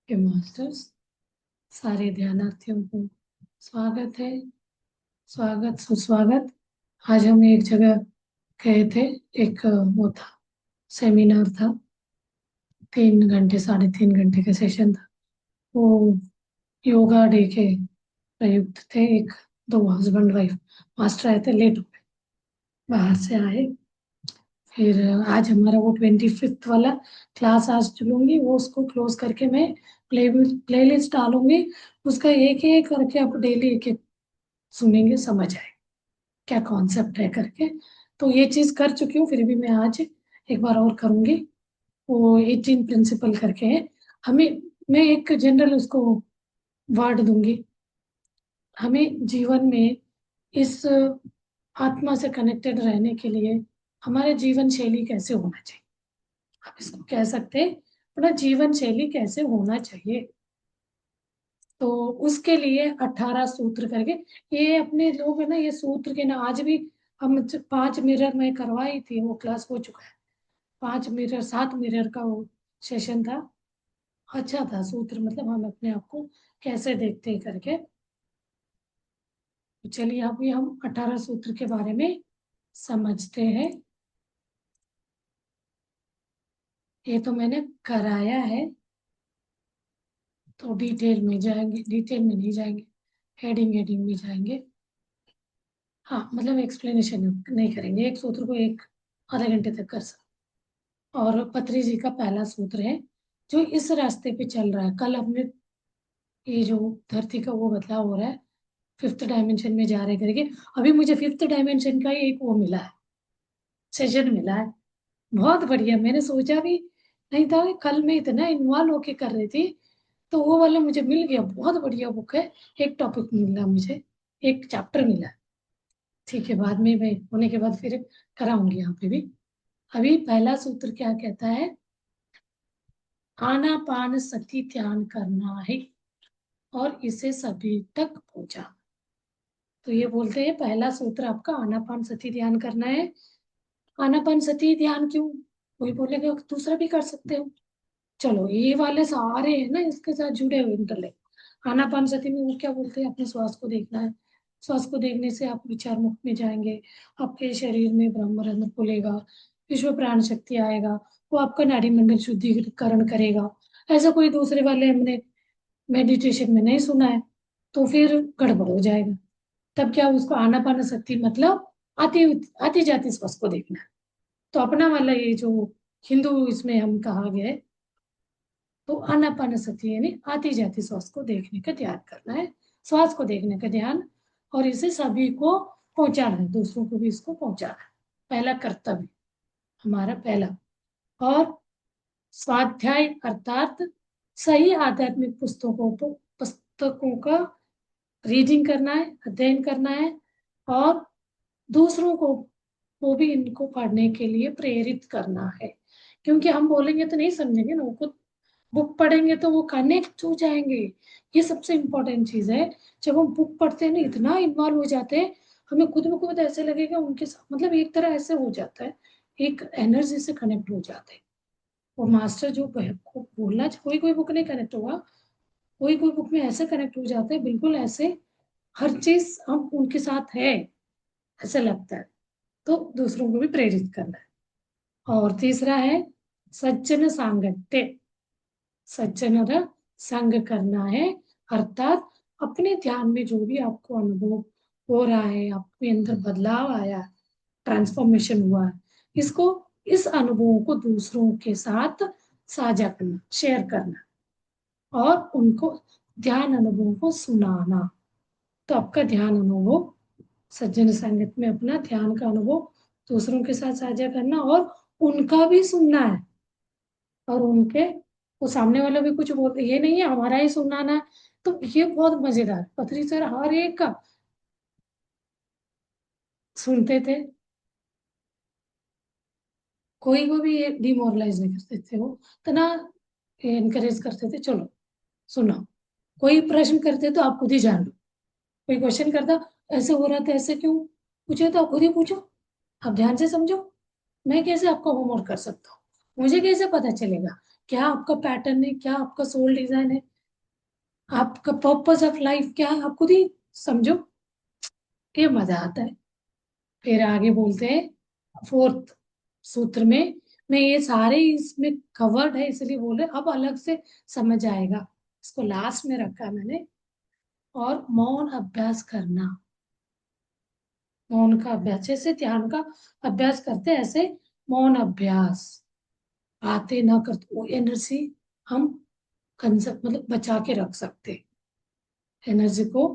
के मास्टर्स, सारे ध्यानार्थियों को स्वागत है। स्वागत सुस्वागत। आज हम एक जगह गए थे। एक वो था, सेमिनार था। 3 घंटे 3.5 घंटे का सेशन था वो। योगा डे के प्रयुक्त थे। एक दो हस्बैंड वाइफ मास्टर आए थे, लेट हो गए, बाहर से आए। फिर आज हमारा वो 25th वाला क्लास आज चलूंगी, वो उसको क्लोज करके मैं प्ले लिस्ट डालूंगी। उसका एक एक करके आप डेली एक एक सुनेंगे, समझ आए क्या कॉन्सेप्ट है करके। तो ये चीज कर चुकी हूँ, फिर भी मैं आज एक बार और करूंगी। वो 18 प्रिंसिपल करके है। हमें, मैं एक जनरल उसको वर्ड दूंगी। हमें जीवन में इस आत्मा से कनेक्टेड रहने के लिए हमारे जीवन शैली कैसे होना चाहिए, आप इसको कह सकते हैं अपना जीवन शैली कैसे होना चाहिए। तो उसके लिए 18 सूत्र करके, ये अपने लोग है ना, ये सूत्र के ना आज भी हम 5 मिरर में करवाई थी, वो क्लास हो चुका है। 5 मिरर 7 मिरर का वो सेशन था। अच्छा था सूत्र, मतलब हम अपने आप को कैसे देखते हैं करके। तो चलिए अभी हम 18 सूत्र के बारे में समझते हैं। ये तो मैंने कराया है, तो डिटेल में जाएंगे, डिटेल में नहीं जाएंगे, हेडिंग हेडिंग में जाएंगे। हाँ मतलब एक्सप्लेनेशन नहीं करेंगे, एक सूत्र को एक आधे घंटे तक कर सकते। और पत्री जी का पहला सूत्र है, जो इस रास्ते पे चल रहा है। कल हमने ये जो धरती का वो बदलाव हो रहा है, 5th डायमेंशन में जा रहे करके, अभी मुझे 5th डायमेंशन का ही एक वो मिला है, सेशन मिला है। बहुत बढ़िया, मैंने सोचा भी नहीं था। कल मैं इतना इन्वॉल्व होके कर रही थी, तो वो वाला मुझे मिल गया। बहुत बढ़िया बुक है। एक टॉपिक मिला मुझे, एक चैप्टर मिला। ठीक है, बाद में मैं होने के बाद फिर कराऊंगी यहाँ पे भी। अभी पहला सूत्र क्या कहता है, आनापान सती ध्यान करना है और इसे सभी तक पहुंचा। तो ये बोलते हैं पहला सूत्र आपका आनापान सती ध्यान करना है। आनापान सती ध्यान क्यों, कोई बोलेगा दूसरा भी कर सकते हो। चलो ये वाले सारे हैं ना इसके साथ जुड़े हुए इंटरलेक्ट। आनापानसति में वो क्या बोलते हैं, अपने श्वास को देखना है। श्वास को देखने से आप विचार मुक्त में जाएंगे। आपके शरीर में ब्रह्मरंध्र खुलेगा, विश्व प्राण शक्ति आएगा, वो आपका नाड़ी मंडल शुद्धिकरण करेगा। ऐसा कोई दूसरे वाले हमने मेडिटेशन में नहीं सुना है, तो फिर गड़बड़ हो जाएगा। तब क्या, उसको आनापानसति मतलब आती आती जाती श्वास को देखना है। तो अपना वाला ये जो हिंदू इसमें हम कहा गया है, तो आनापानसति यानी आती जाती श्वास को देखने का ध्यान करना है, श्वास को देखने का ध्यान। और इसे सभी को पहुंचाना है, दूसरों को भी इसको पहुंचाना है। पहला कर्तव्य हमारा पहला। और स्वाध्याय अर्थात सही आध्यात्मिक पुस्तकों का रीडिंग करना है, अध्ययन करना है। और दूसरों को वो भी इनको पढ़ने के लिए प्रेरित करना है। क्योंकि हम बोलेंगे तो नहीं समझेंगे ना, वो बुक पढ़ेंगे तो वो कनेक्ट हो जाएंगे। ये सबसे इम्पोर्टेंट चीज है। जब हम बुक पढ़ते हैं ना, इतना इन्वॉल्व हो जाते हैं, हमें खुद में खुद ऐसे लगेगा उनके साथ, मतलब एक तरह ऐसे हो जाता है, एक एनर्जी से कनेक्ट हो जाते हैं। वो मास्टर जो को बोलना, कोई कोई बुक नहीं कनेक्ट होगा, कोई कोई बुक में ऐसे कनेक्ट हो जाते हैं, बिल्कुल ऐसे हर चीज हम उनके साथ है, ऐसा लगता है। तो दूसरों को भी प्रेरित करना है। और तीसरा है सज्जन सांगत्य। सज्जनर संग करना है, अर्थात अपने ध्यान में जो भी आपको अनुभव हो रहा है, आपके अंदर बदलाव आया, ट्रांसफॉर्मेशन हुआ है, इसको, इस अनुभवों को दूसरों के साथ साझा करना, शेयर करना। और उनको ध्यान अनुभवों को सुनाना। तो आपका ध्यान अनुभव, सज्जन संगत में अपना ध्यान का अनुभव दूसरों के साथ साझा करना, और उनका भी सुनना है। और उनके, वो सामने वाला भी कुछ बोलते, ये नहीं है हमारा ही सुनाना है। तो ये बहुत मजेदार, पथरी सर हर एक का सुनते थे, कोई को भी ये डिमोरलाइज नहीं करते थे। वो इतना इनकरेज करते थे, चलो सुनो। कोई प्रश्न करते तो आप खुद ही जान लो। कोई क्वेश्चन करता, ऐसे हो रहा था, ऐसे क्यों पूछे, तो आप खुद ही पूछो, आप ध्यान से समझो। मैं कैसे आपका होमवर्क कर सकता हूँ, मुझे कैसे पता चलेगा क्या आपका पैटर्न है, क्या आपका सोल डिजाइन है, आपका पर्पस ऑफ लाइफ क्या है, आप खुद ही समझो कि मजा आता है। फिर आगे बोलते हैं फोर्थ सूत्र में, मैं ये सारे इसमें कवर्ड है इसलिए बोल रहे, अब अलग से समझ आएगा, इसको लास्ट में रखा है मैंने। और मौन अभ्यास करना, मौन का अभ्यास, जैसे ध्यान का अभ्यास करते हैं ऐसे मौन अभ्यास, बातें ना करते, वो एनर्जी हम कंजर्व मतलब बचा के रख सकते, एनर्जी को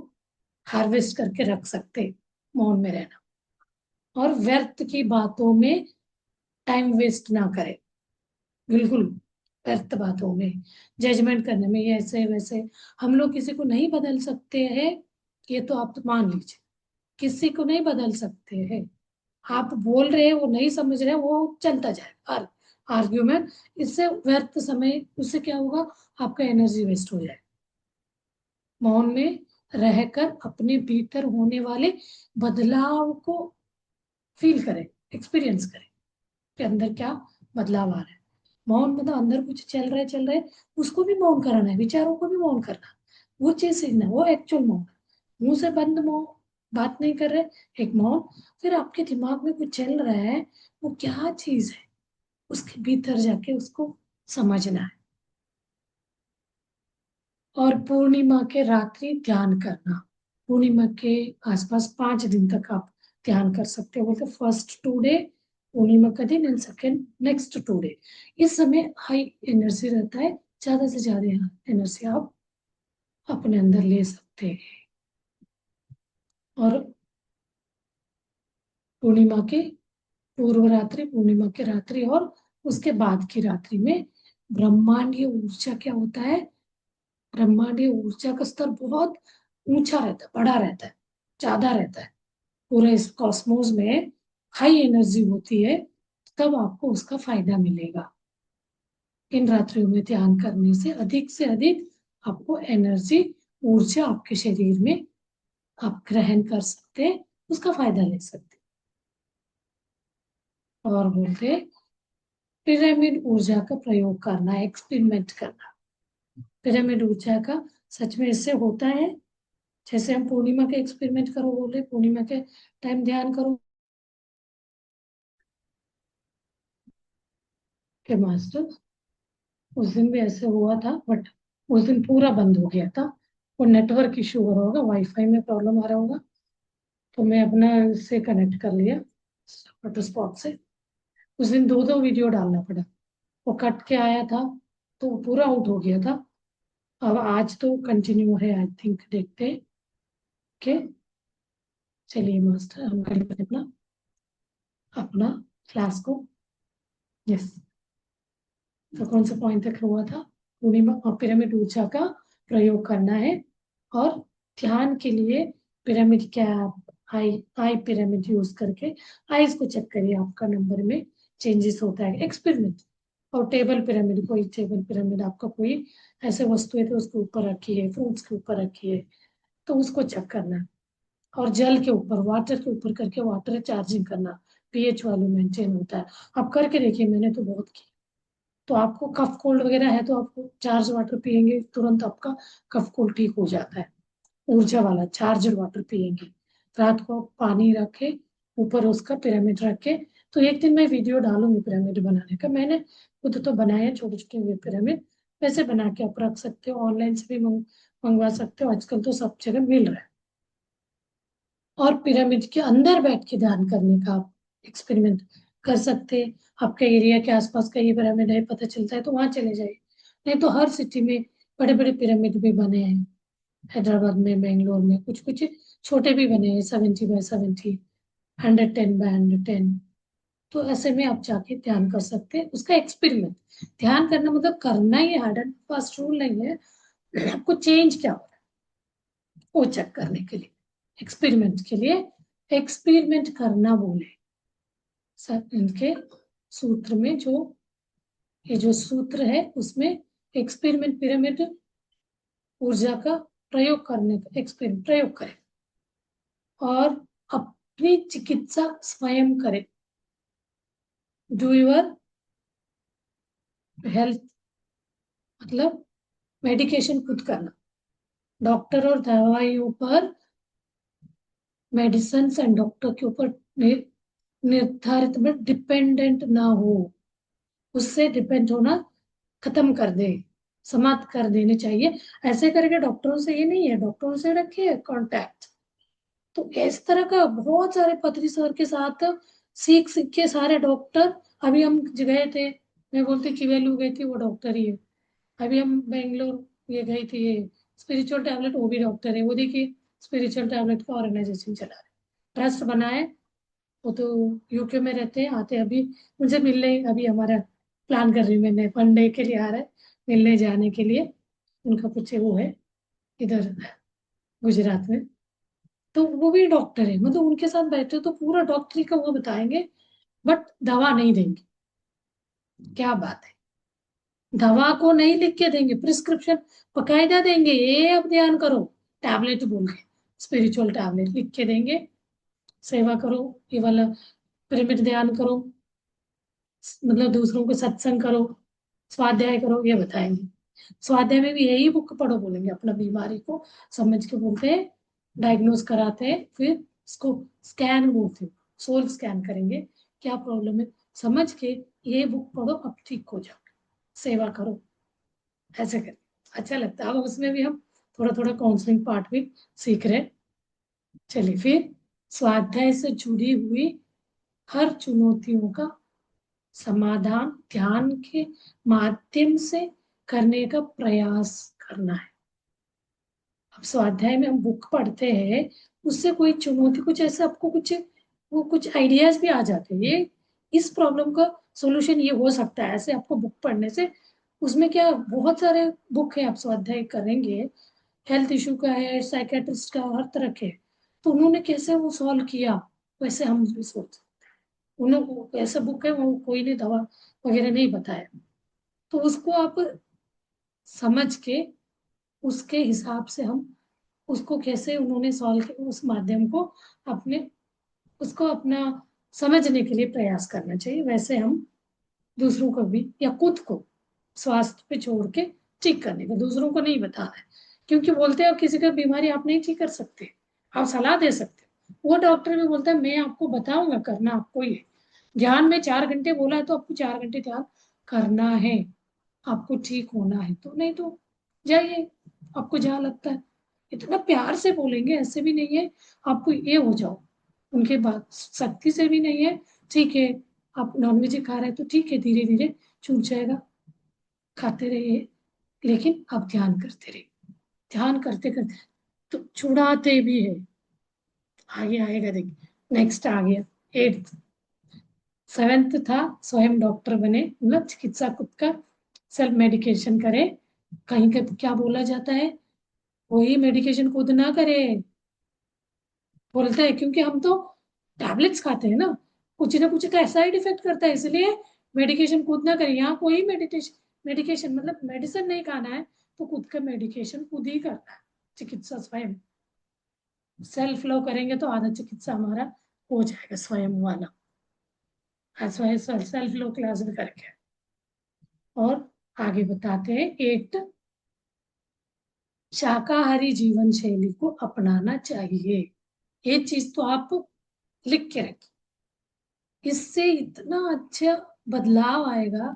हार्वेस्ट करके रख सकते मौन में रहना। और व्यर्थ की बातों में टाइम वेस्ट ना करें, बिल्कुल व्यर्थ बातों में, जजमेंट करने में, ये ऐसे वैसे। हम लोग किसी को नहीं बदल सकते हैं, ये तो आप मान लीजिए, किसी को नहीं बदल सकते हैं। आप बोल रहे हैं वो नहीं समझ रहे, वो चलता जाए आर्ग्यूमेंट, इससे व्यर्थ समय, उससे क्या होगा, आपका एनर्जी वेस्ट हो जाए। मौन में रहकर अपने भीतर होने वाले बदलाव को फील करें, एक्सपीरियंस करें कि अंदर क्या बदलाव आ रहा है। मौन मतलब अंदर कुछ चल रहा है, उसको भी मौन कराना है, विचारों को भी मौन करना, वो चीज सीखना, वो एक्चुअल मौन। मुंह से बंद मौन, बात नहीं कर रहे, एक मौन। फिर आपके दिमाग में कुछ चल रहा है, वो क्या चीज है, उसके भीतर जाके उसको समझना है। और पूर्णिमा के रात्रि ध्यान करना, पूर्णिमा के आसपास 5 दिन तक आप ध्यान कर सकते हो। बोलते फर्स्ट 2 डे पूर्णिमा का दिन एंड सेकेंड नेक्स्ट 2 डे, इस समय हाई एनर्जी रहता है, ज्यादा से ज्यादा एनर्जी आप अपने अंदर ले सकते हैं। और पूर्णिमा के पूर्व रात्रि, पूर्णिमा की रात्रि और उसके बाद की रात्रि में ब्रह्मांडीय ऊर्जा क्या होता है, ब्रह्मांडीय ऊर्जा का स्तर बहुत ऊंचा रहता है, बड़ा रहता है, ज्यादा रहता है। पूरे इस कॉस्मोस में हाई एनर्जी होती है, तब आपको उसका फायदा मिलेगा। इन रात्रियों में ध्यान करने से अधिक आपको एनर्जी, ऊर्जा आपके शरीर में आप ग्रहण कर सकते हैं, उसका फायदा ले सकते हैं। और बोलते हैं पिरामिड ऊर्जा का प्रयोग करना, एक्सपेरिमेंट करना। पिरामिड ऊर्जा का सच में इससे होता है, जैसे हम पूर्णिमा के एक्सपेरिमेंट करो बोले, पूर्णिमा के टाइम ध्यान करो के मास्टर, उस दिन भी ऐसे हुआ था, बट उस दिन पूरा बंद हो गया था। वो नेटवर्क इशू हो रहा होगा, वाईफाई में प्रॉब्लम आ रहा होगा, तो मैं अपना से कनेक्ट कर लिया हॉटस्पॉट से। उस दिन 2 2 वीडियो डालना पड़ा, वो कट के आया था, तो वो पूरा आउट हो गया था। अब आज तो कंटिन्यू है, आई थिंक, देखते हैं कि, चलिए मास्टर हम करेंगे अपना अपना क्लास को। यस, तो कौन सा पॉइंट तक हुआ था, पूर्णिमा और पिरामिड ऊर्जा का प्रयोग करना है। और ध्यान के लिए पिरामिड कैप, आई आई पिरामिड यूज करके आईज को चेक करिए, आपका नंबर में चेंजेस होता है, एक्सपेरिमेंट। और टेबल पिरामिड, कोई टेबल पिरामिड आपका कोई ऐसे वस्तु है तो उसके ऊपर रखिए, फ्रूट्स के ऊपर रखिए, तो उसको चेक करना है। और जल के ऊपर, वाटर के ऊपर करके वाटर चार्जिंग करना, पीएच वैल्यू मेंटेन होता है। आप करके देखिए, मैंने तो बहुत किया। तो आपको कफ कोल्ड वगैरह है तो आपको चार्ज वाटर पियेंगे, तुरंत आपका कफ कोल्ड ठीक हो जाता है। ऊर्जा वाला चार्जर वाटर पियेंगे। रात को पानी रखे, ऊपर उसका पिरामिड रखे। तो एक दिन मैं वीडियो डालूंगी पिरामिड बनाने का, मैंने खुद तो बनाया छोटे छोटे हुए पिरामिड, वैसे बना के आप रख सकते हो, ऑनलाइन से भी मंगवा सकते हो, आजकल तो सब जगह मिल रहा है। और पिरामिड के अंदर बैठ के ध्यान करने का आप एक्सपेरिमेंट कर सकते हैं। आपके एरिया के आसपास का ये पिरामिड है पता चलता है तो वहां चले जाइए, नहीं तो हर सिटी में बड़े बड़े पिरामिड भी बने हैं। हैदराबाद में, बेंगलोर में कुछ कुछ छोटे भी बने हैं, 70 बाय 70, 110 बाय 110। तो ऐसे में आप जाके ध्यान कर सकते हैं, उसका एक्सपेरिमेंट। ध्यान करना मतलब करना ही हार्ड एंड फास्ट रूल नहीं है, आपको चेंज क्या हो रहा है वो चेक करने के लिए, एक्सपेरिमेंट के लिए, एक्सपेरिमेंट करना बोले। सर इनके सूत्र में जो, ये जो सूत्र है उसमें एक्सपेरिमेंट, पिरामिड ऊर्जा का प्रयोग करने का एक्सपेरिमेंट प्रयोग करें। और अपनी चिकित्सा स्वयं करें, डू योर हेल्थ मतलब मेडिकेशन खुद करना, डॉक्टर और दवाइयों पर, मेडिसिन एंड डॉक्टर के ऊपर निर्धारित में डिपेंडेंट ना हो, उससे डिपेंड होना खत्म कर दे, समाप्त कर देने चाहिए। ऐसे करके डॉक्टरों से, ये नहीं है डॉक्टरों से रखिए कांटेक्ट। तो इस तरह का बहुत सारे पत्री सर के साथ सीख सीख के सारे डॉक्टर, अभी हम गए थे, मैं बोलती चिवेलू गई थी, वो डॉक्टर ही है। अभी हम बेंगलोर ये गई थी, ये स्पिरिचुअल टैबलेट, वो भी डॉक्टर है, वो देखिए स्पिरिचुअल टैबलेट का ऑर्गेनाइजेशन चला रहे, ट्रस्ट बनाए। वो तो यूके में रहते हैं, आते अभी मुझे मिलने, अभी हमारा प्लान कर रही हूँ, मैंने वन डे के लिए आ रहा है मिलने जाने के लिए। उनका कुछ वो है इधर गुजरात में, तो वो भी डॉक्टर है, मतलब उनके साथ बैठे तो पूरा डॉक्टरी का वो बताएंगे, बट दवा नहीं देंगे। क्या बात है, दवा को नहीं लिख के देंगे, प्रिस्क्रिप्शन बकायदा देंगे, ये अब ध्यान करो, टैबलेट बोल के स्पिरिचुअल टैबलेट लिख के देंगे, सेवा करो, ये वाला पिरामिड ध्यान करो, मतलब दूसरों को सत्संग करो, स्वाध्याय करो, ये बताएंगे। स्वाध्याय में भी यही बुक पढ़ो बोलेंगे, अपना बीमारी को समझ के बोलते हैं, डायग्नोज कराते हैं, फिर इसको स्कैन बोलते हैं, सोल स्कैन करेंगे, क्या प्रॉब्लम है समझ के, ये बुक पढ़ो अब ठीक हो जाओ, सेवा करो, ऐसे कर। अच्छा लगता है, अब उसमें भी हम थोड़ा थोड़ा काउंसलिंग पार्ट भी सीख रहे हैं। चलिए फिर, स्वाध्याय से जुड़ी हुई हर चुनौतियों का समाधान ध्यान के माध्यम से करने का प्रयास करना है। अब स्वाध्याय में हम बुक पढ़ते हैं, उससे कोई चुनौती, कुछ ऐसा आपको कुछ, वो कुछ आइडियाज भी आ जाते हैं, ये इस प्रॉब्लम का सॉल्यूशन ये हो सकता है ऐसे, आपको बुक पढ़ने से। उसमें क्या बहुत सारे बुक है, आप स्वाध्याय करेंगे, हेल्थ इशू का है, साइकेट्रिस्ट का, हर तरह के, तो उन्होंने कैसे वो सॉल्व किया, वैसे हम भी सोच, उन्होंने ऐसा बुक है, वो कोई ने दवा वगैरह नहीं बताया, तो उसको आप समझ के उसके हिसाब से हम उसको कैसे उन्होंने सॉल्व किया, उस माध्यम को अपने, उसको अपना समझने के लिए प्रयास करना चाहिए। वैसे हम दूसरों को भी या खुद को स्वास्थ्य पे छोड़ के ठीक करने का, दूसरों को नहीं बताना है, क्योंकि बोलते हैं आप किसी का बीमारी आप नहीं ठीक कर सकते, आप सलाह दे सकते हो। वो डॉक्टर भी बोलता है मैं आपको बताऊंगा, करना आपको ही है, ध्यान में 4 घंटे बोला है तो आपको 4 घंटे ध्यान करना है, आपको ठीक होना है, तो नहीं तो जाइए, आपको जहाँ लगता है। इतना प्यार से बोलेंगे, ऐसे भी नहीं है आपको ये हो जाओ, उनके बात सख्ती से भी नहीं है, ठीक है आप नॉनवेज खा रहे हैं तो ठीक है, धीरे धीरे छूट जाएगा, खाते रहिए, लेकिन आप ध्यान करते रहिए, ध्यान करते करते तो छुड़ाते भी है। आगे आएगा देखिए, नेक्स्ट आ गया 8th। 7th था स्वयं डॉक्टर बने, मतलब चिकित्सा खुद का, सेल्फ मेडिकेशन करे। कहीं का क्या बोला जाता है, वही मेडिकेशन खुद ना करे, बोलता है क्योंकि हम तो टैबलेट्स खाते हैं ना कुछ का साइड इफेक्ट करता है, इसलिए मेडिकेशन खुद ना करें। यहाँ कोई मेडिटेशन, मेडिकेशन मतलब मेडिसिन नहीं खाना है, तो खुद का मेडिकेशन खुद ही करना है। चिकित्सा स्वयं, सेल्फ लो करेंगे तो आधा चिकित्सा हमारा हो जाएगा स्वयं वाला, सेल्फ लो क्लास भी करके। और आगे बताते हैं, एक शाकाहारी जीवन शैली को अपनाना चाहिए, ये चीज तो आप लिख के रखिए, इससे इतना अच्छा बदलाव आएगा।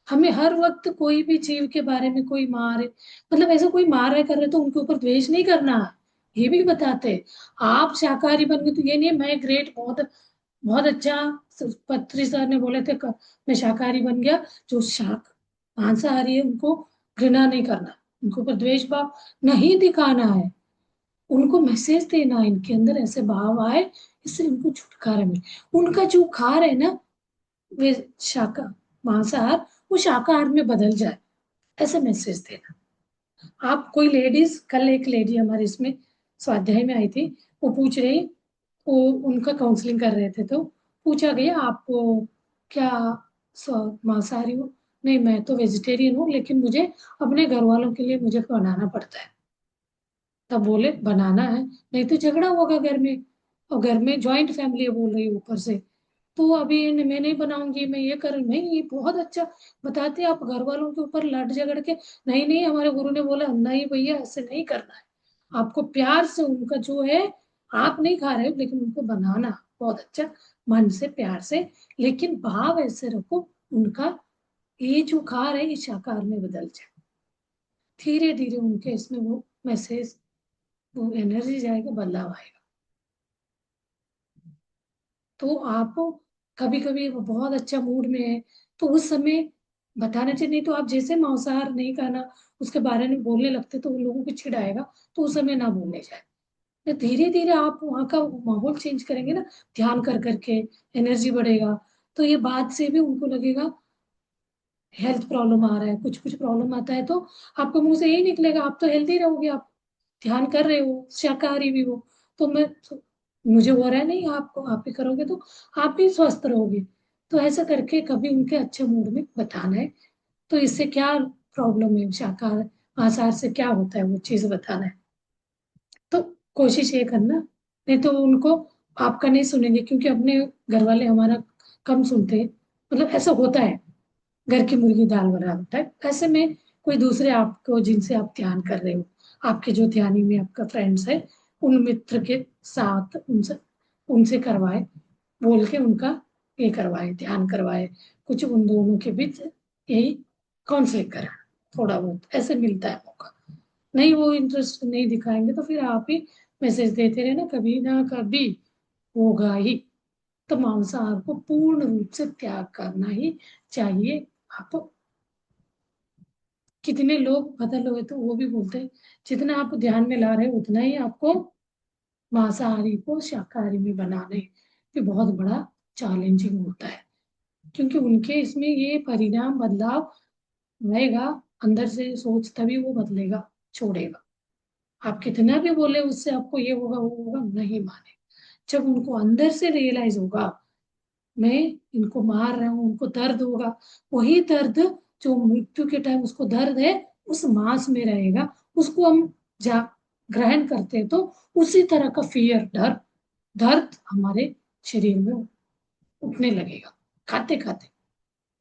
हमें हर वक्त कोई भी जीव के बारे में कोई मारे, मतलब ऐसा कोई मार रहा कर रहे तो उनके ऊपर द्वेष नहीं करना, ये भी बताते हैं। आप शाकाहारी बन गए तो ये नहीं मैं ग्रेट, बहुत बहुत अच्छा, पत्री सर ने बोले थे मैं शाकाहारी बन गया, जो मांसाहारी है उनको घृणा नहीं करना, उनके ऊपर द्वेष भाव नहीं दिखाना है, उनको मैसेज देना इनके अंदर ऐसे भाव आए, इससे इनको छुटकारा मिले, उनका जो खा रहे ना वे शाका मांसाहार, वो शाकाहार में बदल जाए, ऐसे मैसेज देना। आप कोई लेडीज, कल एक लेडी हमारे इसमें स्वाध्याय में आई थी, वो पूछ रही, वो उनका काउंसलिंग कर रहे थे, तो पूछा गया आपको क्या मांसाहारी हो, नहीं मैं तो वेजिटेरियन हूँ, लेकिन मुझे अपने घर वालों के लिए मुझे बनाना पड़ता है। तब बोले बनाना है, नहीं तो झगड़ा होगा घर में, और घर में ज्वाइंट फैमिली है बोल रही है ऊपर से, तो अभी मैं नहीं बनाऊंगी, मैं ये कर नहीं, ये बहुत अच्छा बताते हैं। आप घर वालों के ऊपर लड़ झगड़ के नहीं नहीं, हमारे गुरु ने बोला नहीं भैया ऐसे नहीं करना है, आपको प्यार से उनका जो है, आप नहीं खा रहे हो लेकिन उनको बनाना बहुत अच्छा, मन से प्यार से, लेकिन भाव ऐसे रखो उनका, ये जो खा रहे ये शाकाहार में बदल जाए। धीरे धीरे उनके इसमें वो मैसेज, वो एनर्जी जाएगा, बदलाव आएगा। तो आप कभी कभी वो बहुत अच्छा मूड में है तो उस समय बताना चाहिए, नहीं तो आप जैसे मांसाहार नहीं खाना उसके बारे में बोलने लगते तो उन लोगों को चिढ़ आएगा, तो उस समय ना बोलने जाए। तो धीरे धीरे आप वहाँ का माहौल चेंज करेंगे ना, ध्यान कर करके एनर्जी बढ़ेगा, तो ये बात से भी उनको लगेगा हेल्थ प्रॉब्लम आ रहा है, कुछ कुछ प्रॉब्लम आता है तो आपके मुंह से यही निकलेगा आप तो हेल्दी रहोगे, आप ध्यान कर रहे हो, शाकाहारी भी हो, तो मैं तो, मुझे हो रहा है नहीं, आपको आप भी करोगे तो आप भी स्वस्थ रहोगे। तो ऐसा करके कभी उनके अच्छे मूड में बताना है, तो इससे क्या प्रॉब्लम है, शाकाहार मांसाहार से क्या होता है वो चीज बताना है। तो कोशिश ये करना, नहीं तो उनको आपका नहीं सुनेंगे, क्योंकि अपने घर वाले हमारा कम सुनते हैं, मतलब ऐसा होता है, घर की मुर्गी दाल बना होता है। ऐसे में कोई दूसरे आपको जिनसे आप ध्यान कर रहे हो, आपके जो ध्यानी में आपका फ्रेंड्स है, उन मित्र के साथ उनसे उनसे करवाए, बोल के उनका ये करवाए, ध्यान करवाए, कुछ उन दोनों के बीच यही काउंसलिंग करा, थोड़ा बहुत ऐसे मिलता है मौका। नहीं वो इंटरेस्ट नहीं दिखाएंगे तो फिर आप ही मैसेज देते रहे ना, कभी ना कभी होगा ही। तो मांसाहार को पूर्ण रूप से त्याग करना ही चाहिए। आप कितने लोग बदल हुए तो वो भी बोलते हैं जितना आप ध्यान में ला रहे हो उतना ही आपको मांसाहारी को शाकाहारी में बनाने ये बहुत बड़ा चैलेंजिंग होता है, क्योंकि उनके इसमें ये परिणाम बदलाव रहेगा, अंदर से सोच तभी वो बदलेगा, छोड़ेगा। आप कितना भी बोले उससे आपको ये होगा वो होगा, नहीं माने। जब उनको अंदर से रियलाइज होगा मैं इनको मार रहा हूँ, उनको दर्द होगा, वही दर्द जो मृत्यु के टाइम उसको दर्द है उस मांस में रहेगा, उसको हम जा ग्रहण करते हैं तो उसी तरह का फियर, डर, दर्द हमारे शरीर में उठने लगेगा, खाते खाते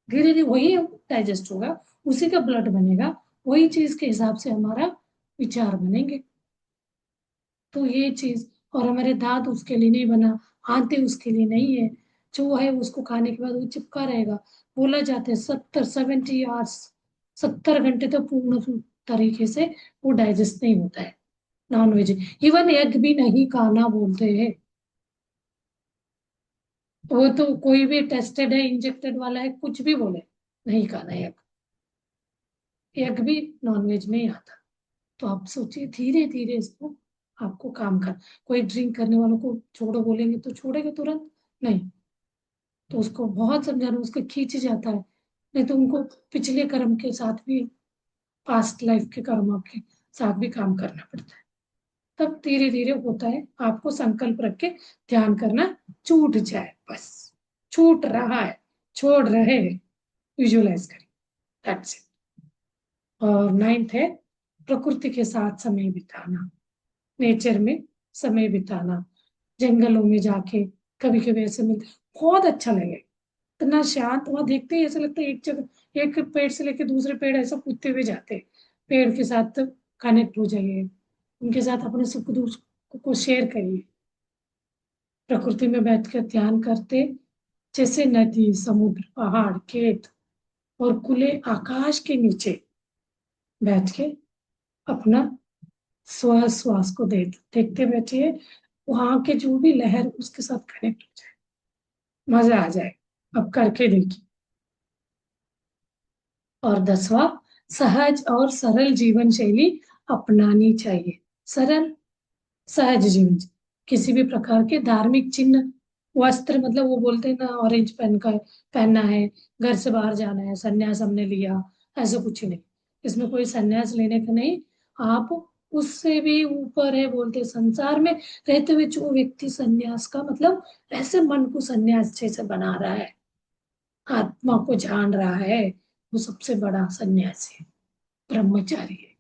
धीरे धीरे वही डाइजेस्ट होगा, उसी का ब्लड बनेगा, वही चीज के हिसाब से हमारा विचार बनेंगे। तो ये चीज, और हमारे दांत उसके लिए नहीं बना, आंतें उसके लिए नहीं है, जो है उसको खाने के बाद वो चिपका रहेगा। बोला जाता है 70 70 घंटे तो पूर्ण तरीके से वो डाइजेस्ट नहीं होता है नॉन वेज। इवन एग भी नहीं खाना बोलते हैं, वो तो कोई भी टेस्टेड है इंजेक्टेड वाला है कुछ भी बोले, नहीं खाना एग, एग भी नॉन वेज में ही आता। तो आप सोचिए धीरे धीरे इसको आपको काम कर, कोई ड्रिंक करने वालों को छोड़ो बोलेंगे तो छोड़ेगा तुरंत नहीं, तो उसको बहुत समझाना, उसको खींच जाता है, नहीं तो उनको पिछले कर्म के साथ भी, पास्ट लाइफ के कर्म आपके साथ भी काम करना पड़ता है। तब धीरे धीरे होता है, आपको संकल्प रख के ध्यान करना छूट जाए, बस छूट रहा है, छोड़ रहे हैं, विजुअलाइज करें, दैट्स इट। और नाइन्थ है प्रकृति के साथ समय बिताना, नेचर में समय बिताना, जंगलों में जाके कभी कभी ऐसे मिलते बहुत अच्छा लगे, इतना शांत वहां देखते ही ऐसा लगता है एक जगह एक पेड़ से लेके दूसरे पेड़ ऐसा कूदते हुए जाते हैं, पेड़ के साथ कनेक्ट हो जाइए, उनके साथ अपने सुख दुख को शेयर करिए, प्रकृति में बैठकर ध्यान करते, जैसे नदी, समुद्र, पहाड़, खेत और खुले आकाश के नीचे बैठ के अपना श्वास श्वास को देखते बैठिए, वहां के जो भी लहर उसके साथ कनेक्ट हो जाए, मजा आ जाए। अब करके देखिए। और 10वां, सहज और सरल जीवन शैली अपनानी चाहिए। सरल सहज जीवन, किसी भी प्रकार के धार्मिक चिन्ह, वस्त्र, मतलब वो बोलते हैं ना ऑरेंज पहनना है, घर से बाहर जाना है, संन्यास हमने लिया, ऐसा कुछ नहीं, इसमें कोई संन्यास लेने का नहीं। आप उससे भी ऊपर है, बोलते हैं, संसार में रहते हुए जो व्यक्ति संन्यास का मतलब ऐसे मन को संन्यास जैसे बना रहा है, आत्मा को जान रहा है, वो सबसे बड़ा संन्यासी है, ब्रह्मचारी है।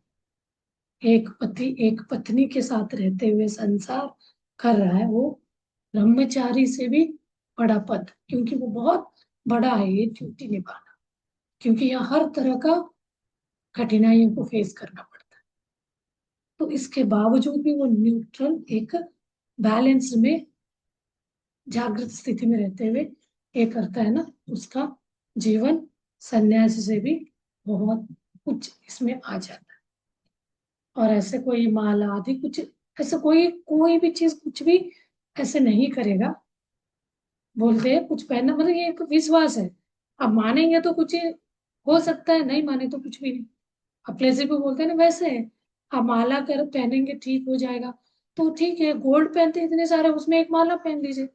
एक पति एक पत्नी के साथ रहते हुए संसार कर रहा है, वो ब्रह्मचारी से भी बड़ा पद, क्योंकि वो बहुत बड़ा है ये ड्यूटी निभाना, क्योंकि यहाँ हर तरह का कठिनाइयों को फेस करना पड़ता है। तो इसके बावजूद भी वो न्यूट्रल एक बैलेंस में जागृत स्थिति में रहते हुए ये करता है ना, उसका जीवन सन्यासी से भी बहुत कुछ इसमें आ जाता है। और ऐसे कोई माला आदि कुछ, ऐसे कोई कोई भी चीज कुछ भी ऐसे नहीं करेगा। बोलते हैं कुछ पहनना मतलब ये एक विश्वास है, अब मानेंगे तो कुछ हो सकता है, नहीं माने तो कुछ भी नहीं। अब प्लेसिबो बोलते हैं ना, वैसे है, अब माला कर पहनेंगे ठीक हो जाएगा, तो ठीक है, गोल्ड पहनते हैं इतने सारे, उसमें एक माला पहन लीजिए।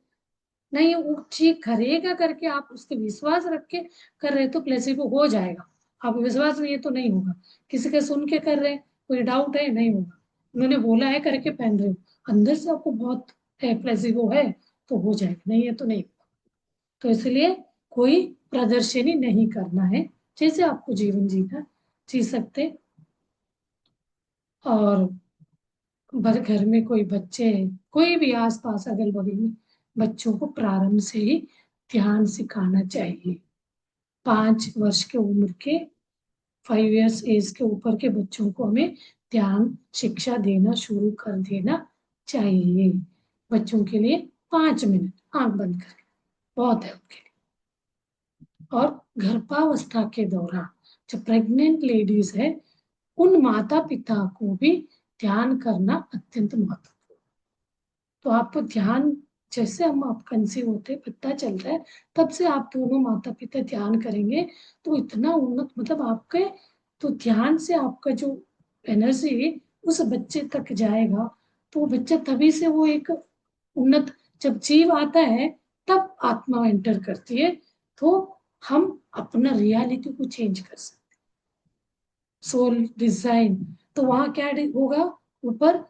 नहीं वो ठीक करेगा करके आप उसके विश्वास रख के कर रहे तो प्लेसिबो हो जाएगा। आप विश्वास नहीं है तो नहीं होगा। किसी के सुन के कर रहे हैं, कोई डाउट है, नहीं होगा। उन्होंने बोला है करके पहन रहे हो, अंदर से आपको बहुत है प्लेसिबो है तो हो जाएगा, नहीं है तो नहीं। तो इसलिए कोई प्रदर्शनी नहीं करना है, जैसे आपको जीवन जीना जी सकते। और घर में कोई बच्चे हैं, कोई भी आसपास अगल बगल में, बच्चों को प्रारंभ से ही ध्यान सिखाना चाहिए। 5 वर्ष के उम्र के, 5 इयर्स एज के ऊपर के बच्चों को हमें ध्यान शिक्षा देना शुरू कर देना चाहिए। बच्चों के लिए 5 मिनट आंख बंद करके बहुत है उनके लिए। और गर्भावस्था के दौरान जो प्रेग्नेंट लेडीज है, उन माता पिता को भी ध्यान करना अत्यंत महत्वपूर्ण। तो आपको ध्यान, जैसे हम आप कंसीव होते पता चलता है, तब से आप दोनों माता पिता ध्यान करेंगे तो इतना उन्नत, मतलब आपके तो ध्यान से आपका जो एनर्जी उस बच्चे तक जाएगा, तो वो बच्चा तभी से वो एक उन्नत, जब जीव आता है तब आत्मा एंटर करती है, तो हम अपना रियलिटी को चेंज कर सकते, सोल डिजाइन। तो वहां क्या होगा, ऊपर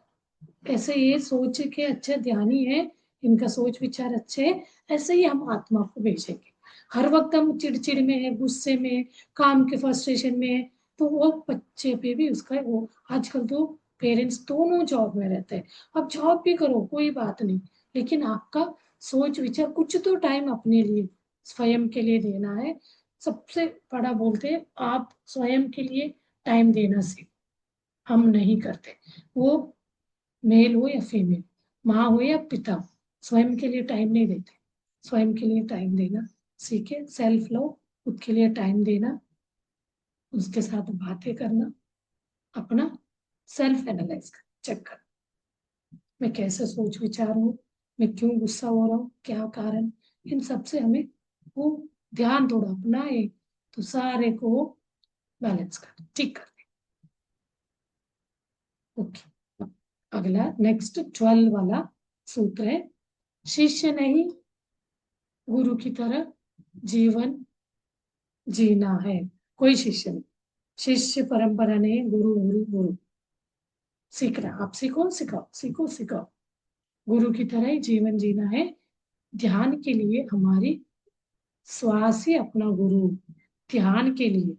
ऐसे ये सोच के अच्छा ध्यानी है, इनका सोच विचार अच्छे है, ऐसे ही हम आत्मा को भेजेंगे। हर वक्त हम चिड़चिड़ में है, गुस्से में है, काम के फ्रस्ट्रेशन में है, तो वो बच्चे पे भी उसका वो, आजकल तो पेरेंट्स दोनों जॉब में रहते हैं, अब जॉब भी करो कोई बात नहीं, लेकिन आपका सोच विचार कुछ तो टाइम अपने लिए स्वयं के लिए देना है। सबसे बड़ा बोलते हैं आप स्वयं के लिए टाइम देना सीखो, हम नहीं करते वो, मेल हो या फीमेल, माँ हो या पिता हो, स्वयं के लिए टाइम नहीं देते। स्वयं के लिए टाइम देना सीखे, सेल्फ लो, खुद के लिए टाइम देना, उसके साथ बातें करना, अपना सेल्फ एनालाइज कर, चेक कर, मैं कैसे सोच विचार हूँ, मैं क्यों गुस्सा हो रहा हूँ, क्या कारण, इन सब से हमें वो ध्यान थोड़ा अपनाए तो सारे को बैलेंस कर ठीक कर दे। ओके, अगला नेक्स्ट 12 वाला सूत्र है, शिष्य नहीं गुरु की तरह जीवन जीना है। कोई शिष्य नहीं, शिष्य परंपरा नहीं, गुरु गुरु गुरु, सीखना, आप सीखो सिखाओ, सीखो सिखाओ, गुरु की तरह ही जीवन जीना है। ध्यान के लिए हमारी श्वास ही अपना गुरु, ध्यान के लिए,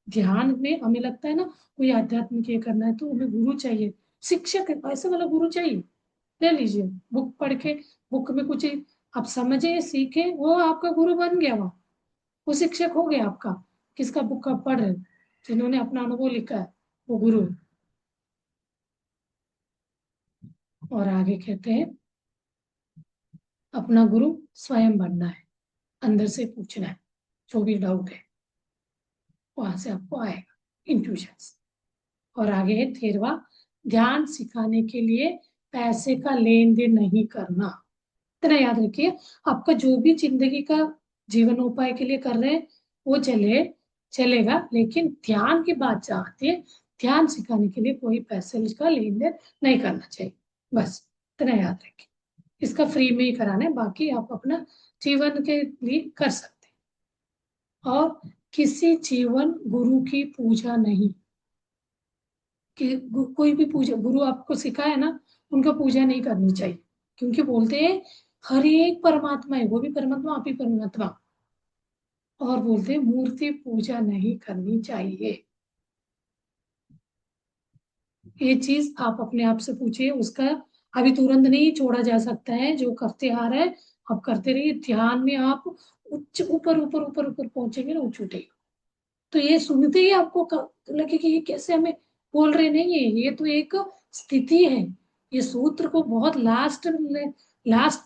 ध्यान में हमें लगता है ना कोई आध्यात्मिक ये करना है तो हमें गुरु चाहिए, शिक्षक ऐसे वाला गुरु चाहिए, ले लीजिए बुक पढ़ के, बुक में कुछ आप समझे सीखे, वो आपका गुरु बन गया, वो शिक्षक हो गया आपका। किसका बुक आप पढ़ रहे हो, जिन्होंने अपना अनुभव लिखा है, वो गुरु है। और आगे कहते हैं अपना गुरु स्वयं बनना है, अंदर से पूछना है, जो भी डाउट है वहां से आपको आएगा इंट्यूशन। और आगे है 13वां, ध्यान सिखाने के लिए पैसे का लेन देन नहीं करना। इतना याद रखिए, आपका जो भी जिंदगी का जीवनोपाय के लिए कर रहे हैं वो चलेगा, लेकिन ध्यान की बात जहाँ आती है, ध्यान सिखाने के लिए कोई पैसे का लेन देन नहीं करना चाहिए, बस इतना याद रखिए। इसका फ्री में ही कराना है, बाकी आप अपना जीवन के लिए कर सकते हैं। और किसी जीवन गुरु की पूजा नहीं, कि कोई भी पूजा गुरु आपको सिखाए ना, उनका पूजा नहीं करनी चाहिए, क्योंकि बोलते हैं हर एक परमात्मा है, वो भी परमात्मा आप ही परमात्मा। और बोलते हैं मूर्ति पूजा नहीं करनी चाहिए। ये चीज आप अपने आप से पूछिए, उसका अभी तुरंत नहीं छोड़ा जा सकता है, जो करते आ रहा है आप करते रहिए। ध्यान में आप उच्च ऊपर ऊपर ऊपर ऊपर पहुंचेंगे ना, उच्च उठेगा। तो ये सुनते ही आपको लगे कि ये कैसे हमें बोल रहे, नहीं है, ये तो एक स्थिति है। ये सूत्र को बहुत लास्ट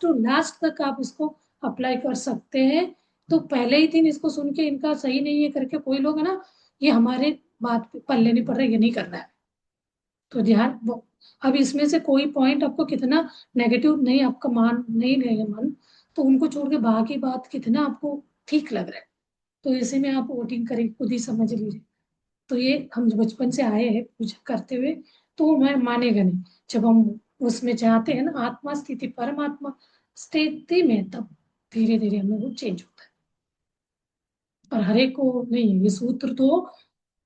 टू लास्ट तक आप इसको अप्लाई कर सकते हैं। तो पहले ही दिन इसको सुन के इनका सही नहीं है करके कोई लोग है ना, ये हमारे बात पे पल्ले नहीं पड़ रहा, ये नहीं करना है। तो ध्यान अब इसमें से कोई पॉइंट आपको कितना नेगेटिव नहीं, आपका मान नहीं रहेगा मन, तो उनको छोड़ के बाकी बात कितना आपको ठीक लग रहा है, तो इसी में आप वोटिंग करें, खुद ही समझ लीजिए। तो ये हम बचपन से आए हैं पूजा करते हुए, तो मैं मानेगा नहीं। जब हम उसमें जाते हैं ना, आत्मा स्थिति परमात्मा स्थिति में, तब धीरे धीरे हमें वो चेंज होता है। और हर एक को नहीं, ये सूत्र तो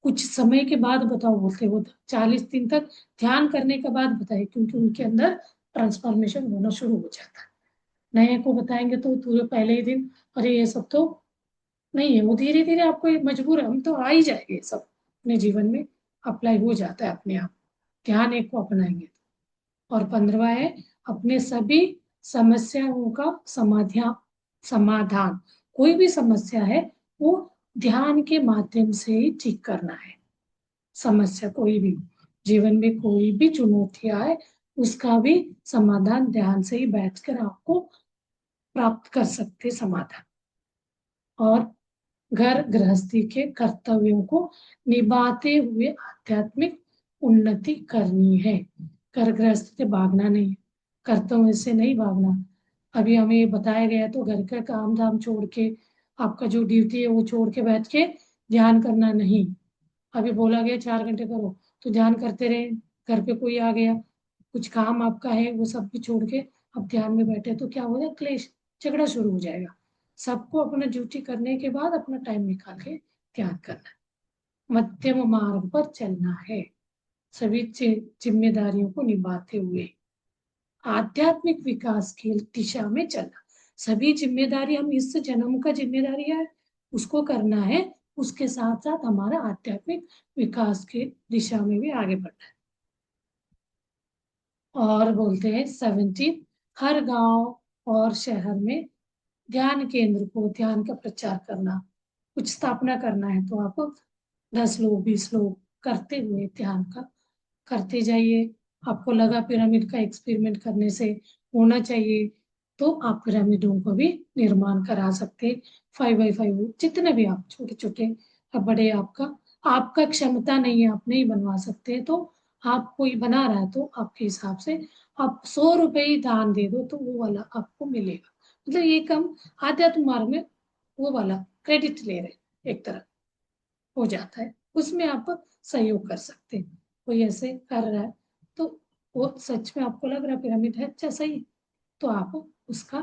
कुछ समय के बाद बताओ बोलते, वो 40 दिन तक ध्यान करने के बाद बताए, क्योंकि उनके अंदर ट्रांसफॉर्मेशन होना शुरू हो जाता है। नए को बताएंगे तो पूरे पहले ही दिन अरे ये सब तो नहीं है, वो धीरे धीरे आपको ये मजबूर है, हम तो आ ही जाएंगे, सब अपने जीवन में अप्लाई हो जाता है अपने आप, ध्यान एक को अपनाएंगे। और 15वां है, अपने सभी समस्याओं का समाधान समाधान कोई भी समस्या है वो ध्यान के माध्यम से ही ठीक करना है। समस्या कोई भी, जीवन में कोई भी चुनौतियां है, उसका भी समाधान ध्यान से ही बैठकर आपको प्राप्त कर सकते समाधान। और घर गृहस्थी के कर्तव्यों को निभाते हुए आध्यात्मिक उन्नति करनी है। घर गृहस्थी से भागना नहीं है, कर्तव्य से नहीं भागना। अभी हमें बताया गया तो घर का काम धाम छोड़ के, आपका जो ड्यूटी है वो छोड़ के बैठ के ध्यान करना नहीं। अभी बोला गया 4 घंटे करो, तो ध्यान करते रहे, घर पे कोई आ गया, कुछ काम आपका है वो सब भी छोड़ के अब ध्यान में बैठे, तो क्या हो जाएगा, क्लेश, झगड़ा शुरू हो जाएगा। सबको अपना ड्यूटी करने के बाद अपना टाइम निकाल के ध्यान करना है, मध्यम मार्ग पर चलना है, सभी जिम्मेदारियों को निभाते हुए आध्यात्मिक विकास की दिशा में चलना। सभी जिम्मेदारी, हम इस जन्म का जिम्मेदारी है उसको करना है, उसके साथ साथ हमारा आध्यात्मिक विकास की दिशा में भी आगे बढ़ना है। और बोलते हैं 17, हर गांव और शहर में ध्यान केंद्र को, ध्यान का प्रचार करना, कुछ स्थापना करना है तो आप 10 लोग 20 लोग करते हुए ध्यान का करते जाइए। आपको लगा पिरामिड का एक्सपेरिमेंट करने से होना चाहिए, तो आप पिरामिडों को भी निर्माण करा सकते, 5x5 जितने भी आप छोटे छोटे या बड़े, आपका आपका क्षमता नहीं है, आप नहीं बनवा सकते, तो आप कोई बना रहा है तो आपके हिसाब से आप 100 रुपए ही दान दे दो तो वो वाला आपको मिलेगा। मतलब ये कम आध्यात्म मार्ग में वो वाला क्रेडिट ले रहे एक तरह हो जाता है, उसमें आप सहयोग कर सकते हैं। कोई ऐसे कर रहा है तो वो सच में आपको लग रहा है पिरामिड है अच्छा सही, तो आप उसका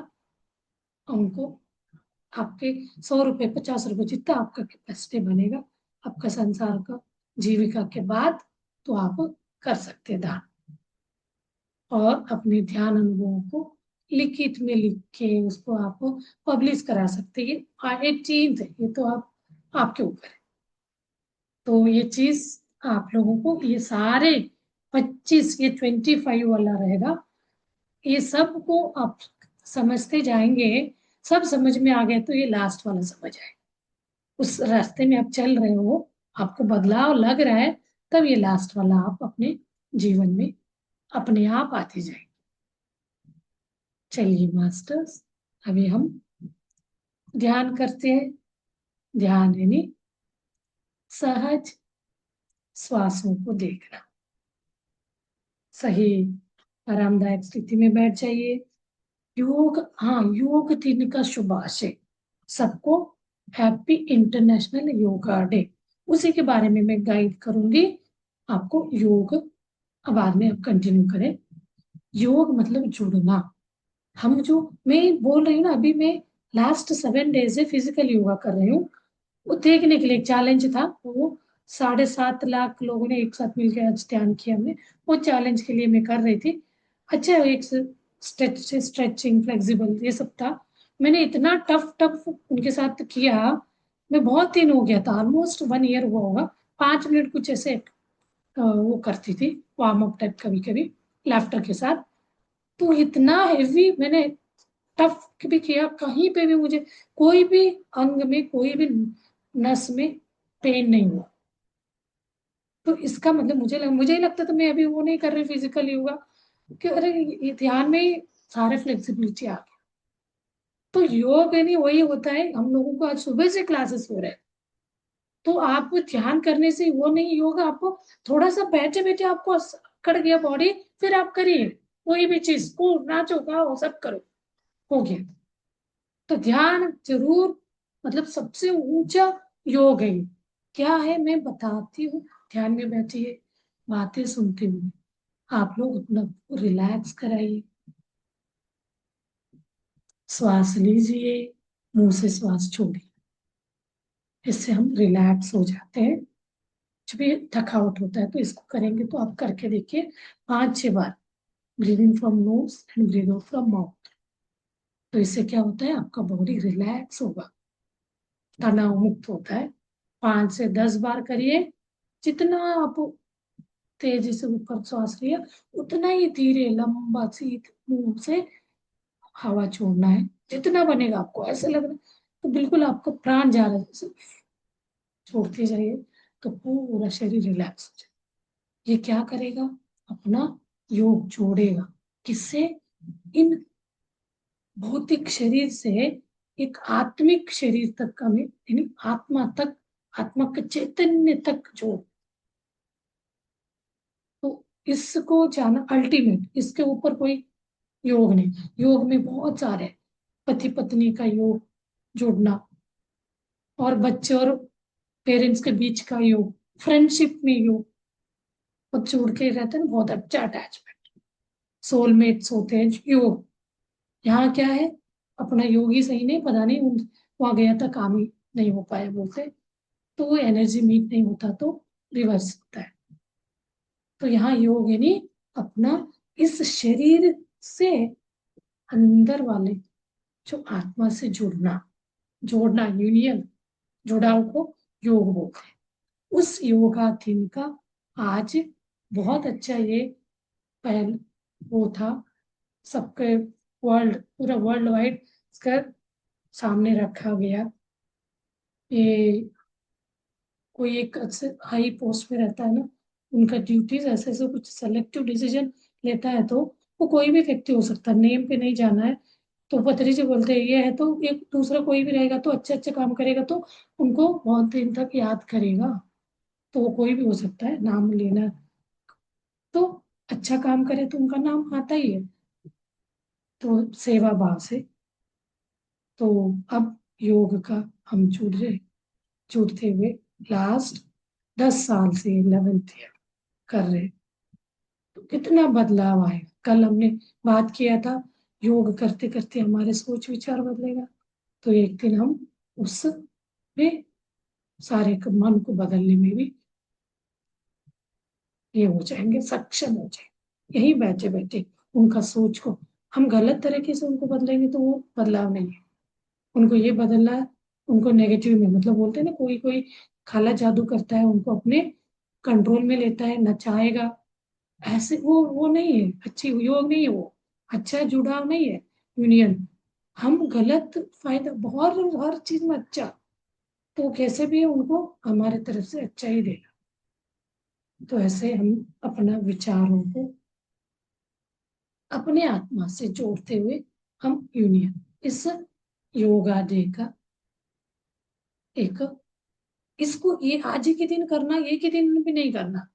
उनको आपके 100 रुपए 50 रुपए जितना आपका कैपेसिटी बनेगा आपका संसार का जीविका के बाद, तो आप कर सकते हैं दान। और अपने ध्यान अनुभवों को लिखित में लिख के उसको आप पब्लिश करा सकते हैं। ये 18 है, ये तो आप आपके ऊपर है। तो ये चीज आप लोगों को, ये सारे 25, ये 25 वाला रहेगा, ये सब को आप समझते जाएंगे, सब समझ में आ गए तो ये लास्ट वाला समझ आए, उस रास्ते में आप चल रहे हो, आपको बदलाव लग रहा है, तब ये लास्ट वाला आप अपने जीवन में अपने आप आते जाएंगे। चलिए मास्टर्स, अभी हम ध्यान करते हैं। ध्यान यानी सहज श्वासों को देखना, सही आरामदायक स्थिति में बैठ जाइए। योग, हाँ, योग दिन का शुभाशय, सबको हैप्पी इंटरनेशनल योगा डे, उसी के बारे में मैं गाइड करूंगी आपको। योग बाद में आप कंटिन्यू करें। योग मतलब जुड़ना, हम जो मैं बोल रही हूँ ना, अभी मैं लास्ट 7 डेज से फिजिकल योगा कर रही हूँ, वो देखने के लिए एक चैलेंज था, वो 7.5 लाख लोगों ने एक साथ मिलकर आज ध्यान किया हमने, वो चैलेंज के लिए मैं कर रही थी। अच्छा, एक स्ट्रेचिंग फ्लेक्सिबल ये सब था, मैंने इतना टफ टफ उनके साथ किया। मैं बहुत दिन हो गया था, ऑलमोस्ट 1 ईयर हुआ होगा। 5 मिनट कुछ ऐसे वो करती थी वार्म अप टाइप, कभी कभी लाफ्टर के साथ। तो इतना हेवी मैंने टफ भी किया, कहीं पे भी मुझे कोई भी अंग में, कोई भी नस में पेन नहीं हुआ। तो इसका मतलब मुझे ही लगता था मैं अभी वो नहीं कर रही फिजिकल योगा, कि अरे ये ध्यान में ही सारे फ्लेक्सिबिलिटी आ गया। तो योग यानी वही होता है, हम लोगों को आज सुबह से क्लासेस हो रहे हैं, तो आप ध्यान करने से वो नहीं योग, आपको थोड़ा सा बैठे बैठे आपको अकड़ गया बॉडी, फिर आप करिए कोई भी चीज को, नाचो गाओ सब करो, हो गया। तो ध्यान जरूर, मतलब सबसे ऊंचा योग है ये। क्या है मैं बताती हूँ, ध्यान में बैठिए, बातें सुनते हुए आप लोग अपना रिलैक्स कराइए, श्वास लीजिए, मुंह से श्वास छोड़िए, इससे हम रिलैक्स हो जाते हैं। जब भी थकावट होता है तो इसको करेंगे, तो आप करके देखिए 5-6 बार, breathing from nose and breathe out from mouth. तो इससे क्या होता है, आपका बॉडी रिलैक्स होगा, तनाव मुक्त होता है। 5 से 10 बार करिए। जितना आप तेजी से ऊपर सांस लिया, उतना ही धीरे लंबा सीध मुंह से हवा छोड़ना है। जितना बनेगा आपको ऐसे लग रहा है, तो बिल्कुल आपको प्राण जा रहा है जैसे, छोड़ते जाइए, तो पूरा शरीर रिलैक्स हो जाए। ये क्या करेगा, अपना योग जोड़ेगा, किससे, इन भौतिक शरीर से एक आत्मिक शरीर तक का में, यानी आत्मा तक, आत्मा के चैतन्य तक जोड़। तो इसको जाना अल्टीमेट, इसके ऊपर कोई योग नहीं। योग में बहुत सारे हैं। पति पत्नी का योग जोड़ना, और बच्चे और पेरेंट्स के बीच का योग, फ्रेंडशिप में योग, और जोड़ के रहते हैं ना, बहुत अच्छा अटैचमेंट, सोलमेट्स होते हैं योग। यहाँ क्या है, अपना योग ही सही नहीं, पता नहीं वहां गया था काम ही नहीं हो पाया बोलते, तो वो एनर्जी मीट नहीं होता, तो रिवर्स होता है। तो यहाँ योग यानी अपना इस शरीर से अंदर वाले जो आत्मा से जुड़ना, जोड़ना, यूनियन, जुड़ाव को योग बोलते हैं। उस योगा दिन का आज बहुत अच्छा ये पहल वो था, सबके पूरा वर्ल्ड वाइड इसका सामने रखा गया। ये कोई एक हाई पोस्ट में रहता है ना, उनका ड्यूटीज ऐसे ऐसे कुछ सेलेक्टिव डिसीजन लेता है, तो वो कोई भी व्यक्ति हो सकता है, नेम पे नहीं जाना है। तो पत्री जी बोलते हैं ये है, तो एक दूसरा कोई भी रहेगा तो अच्छे अच्छे काम करेगा, तो उनको बहुत दिन तक याद करेगा। तो वो कोई भी हो सकता है, नाम लेना, तो अच्छा काम करे तो उनका नाम आता ही है, तो सेवा भाव से। तो अब योग का हम जुड़ते हुए लास्ट 10 साल से 11th ईयर कर रहे हैं। तो कितना बदलाव आएगा। कल हमने बात किया था, योग करते करते हमारे सोच विचार बदलेगा, तो एक दिन हम उस में सारे मन को बदलने में भी ये हो जाएंगे, सक्षम हो जाएंगे। यही बैठे बैठे उनका सोच को हम गलत तरीके से उनको बदलेंगे, तो वो बदलाव नहीं है। उनको ये बदलना है, उनको नेगेटिव में, मतलब बोलते हैं ना, कोई कोई खाला जादू करता है, उनको अपने कंट्रोल में लेता है, नचाएगा, ऐसे वो नहीं है, अच्छी योग नहीं है वो, अच्छा जुड़ाव नहीं है, यूनियन। हम गलत फायदा बहुत, हर चीज में अच्छा, तो कैसे भी उनको हमारे तरफ से अच्छा ही देगा। तो ऐसे हम अपना विचारों को अपने आत्मा से जोड़ते हुए हम यूनियन, इस योगा डे का एक, इसको ये आज ही के दिन करना, एक ही दिन भी नहीं करना,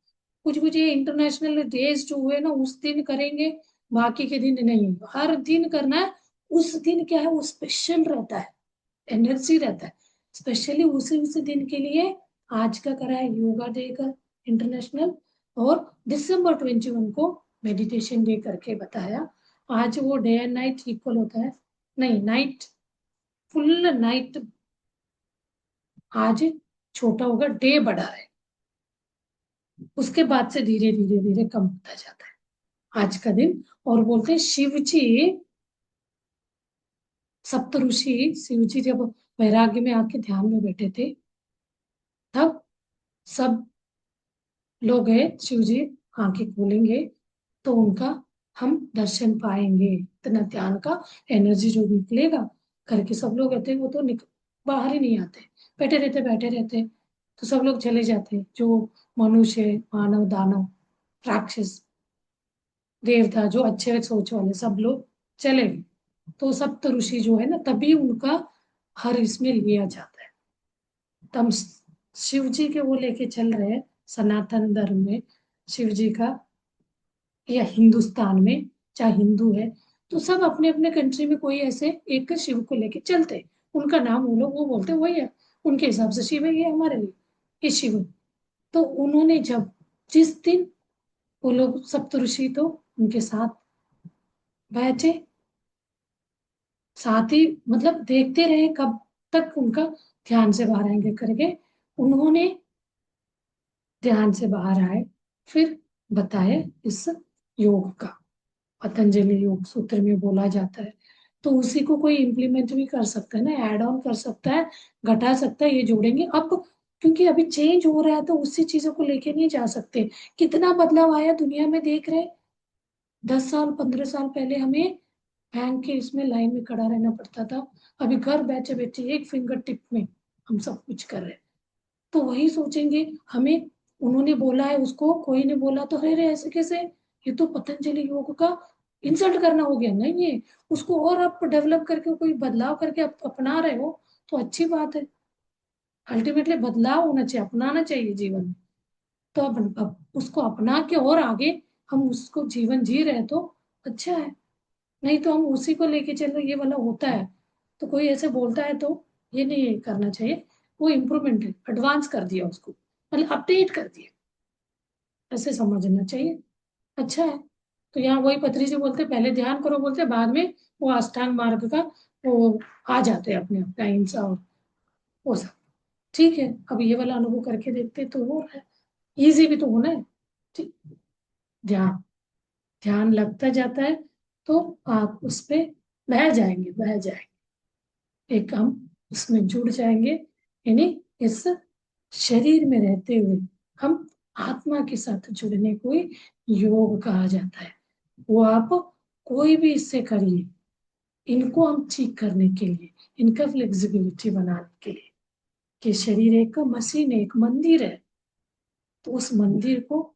कुछ कुछ ये इंटरनेशनल डेज जो हुए ना उस दिन करेंगे, बाकी के दिन नहीं, हर दिन करना है। उस दिन क्या है, वो स्पेशल रहता है, एनर्जी रहता है, स्पेशली उसी उसी दिन के लिए आज का करा है योगा डे का इंटरनेशनल। और December 21 को मेडिटेशन डे करके बताया। आज वो डे एंड नाइट इक्वल होता है, नहीं नाइट, फुल नाइट आज छोटा होगा, डे बड़ा है, उसके बाद से धीरे धीरे धीरे कम होता जाता है आज का दिन। और बोलते हैं शिव जी, सप्त ऋषि, शिव जी जब वैराग्य में आके ध्यान में बैठे थे, तब सब लोग है, शिव जी आंखें खोलेंगे तो उनका हम दर्शन पाएंगे। इतना ध्यान का एनर्जी जो निकलेगा। घर के सब लोग रहते हैं वो तो बाहर ही नहीं आते, बैठे रहते, तो सब लोग चले जाते हैं, जो मनुष्य, मानव, दानव, राक्षस, देवता, जो अच्छे सोच वाले सब लोग चले गए। तो सप्त ऋषि जो है ना, तभी उनका हर इसमें लिया जाता है। तब शिव जी के वो लेके चल रहे हैं सनातन धर्म में, शिव जी का, या हिंदुस्तान में, चाहे हिंदू है, तो सब अपने अपने कंट्री में कोई ऐसे एक शिव को लेके चलते हैं। उनका नाम वो लोग वो बोलते हैं वही है, उनके हिसाब से शिव है, ये हमारे लिए ये शिव है। तो उन्होंने जब, जिस दिन वो लोग सप्तऋषि तो उनके साथ बैठे, साथ ही मतलब देखते रहे कब तक उनका ध्यान से बाहर आएंगे करके। उन्होंने ध्यान से बाहर आए, फिर बताए इस योग का, पतंजलि योग सूत्र में बोला जाता है। तो उसी को कोई इम्प्लीमेंट भी कर सकता है ना, ऐड ऑन कर सकता है, घटा सकता है, ये जोड़ेंगे अब, क्योंकि अभी चेंज हो रहा है तो उसी चीजों को लेके नहीं जा सकते। कितना बदलाव आया दुनिया में देख रहे हैं। 10 साल 15 साल पहले हमें बैंक के इसमें लाइन में खड़ा रहना पड़ता था, अभी घर बैठे बैठे एक फिंगर टिप में हम सब कुछ कर रहे हैं। तो वही सोचेंगे हमें, उन्होंने बोला है उसको कोई ने बोला तो अरे रे ऐसे कैसे, ये तो पतंजलि योग का इंसल्ट करना हो गया। नहीं, ये उसको और आप डेवलप करके कोई बदलाव करके आप अपना रहे हो तो अच्छी बात है। अल्टीमेटली बदलाव होना चाहिए, अपनाना चाहिए जीवन में। तो अब उसको अपना के और आगे हम उसको जीवन जी रहे तो अच्छा है। नहीं तो हम उसी को लेके चल रहे, ये वाला होता है तो कोई ऐसे बोलता है तो ये नहीं करना चाहिए। वो इम्प्रूवमेंट है, एडवांस कर दिया उसको, मतलब अपडेट कर दिया, ऐसे समझना चाहिए। अच्छा है। तो यहाँ वही पत्री जी बोलते पहले ध्यान करो बोलते, बाद में वो अष्टांग मार्ग का वो आ जाते हैं अपने आप, अहिंसा और वो सब। ठीक है, अब ये वाला अनुभव करके देखते तो हो रहा है, इजी भी तो होना है। ठीक, ध्यान ध्यान लगता जाता है तो आप उस पे बह जाएंगे, एक हम उसमें जुड़ जाएंगे, यानी इस शरीर में रहते हुए हम आत्मा के साथ जुड़ने को ही योग कहा जाता है। वो आप कोई भी इससे करिए, इनको हम ठीक करने के लिए, इनका फ्लेक्सिबिलिटी बनाने के लिए, कि शरीर एक मशीन है, एक मंदिर है, तो उस मंदिर को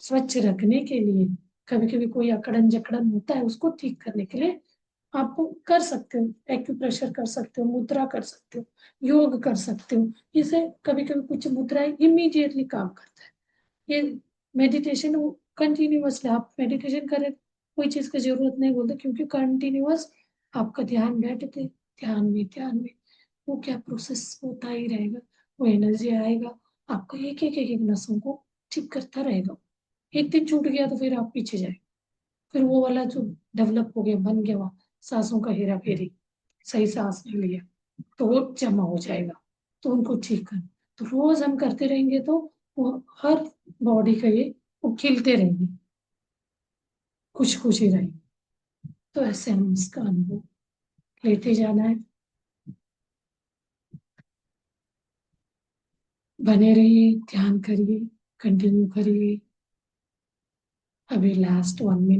स्वच्छ रखने के लिए कभी कभी कोई अकड़न जकड़न होता है, उसको ठीक करने के लिए आप कर सकते हो, एक्यूप्रेशर कर सकते हो, मुद्रा कर सकते हो, योग कर सकते हो। इसे कभी कभी कुछ मुद्राएं इमीडिएटली काम करता है। ये मेडिटेशन कंटिन्यूअसली आप मेडिटेशन करें, कोई चीज की जरूरत नहीं बोलते, क्योंकि कंटिन्यूअस आपका ध्यान बैठते, ध्यान में वो क्या प्रोसेस होता ही रहेगा, वो एनर्जी आएगा, आपका एक एक नसों को ठीक करता रहेगा। एक दिन छूट गया तो फिर आप पीछे जाए, फिर वो वाला जो डेवलप हो गया, बन गया वहाँ सांसों का हेरा फेरी, सही सांस नहीं लिया तो वो जमा हो जाएगा, तो उनको ठीक कर, तो रोज हम करते रहेंगे तो वो हर बॉडी का ये वो खिलते रहेंगे, खुश खुशी रहेंगे। तो ऐसे हम इसका अनुभव लेते जाना है। बने रहिए, ध्यान करिए, कंटिन्यू करिए। अभी लास्ट 1 मिनट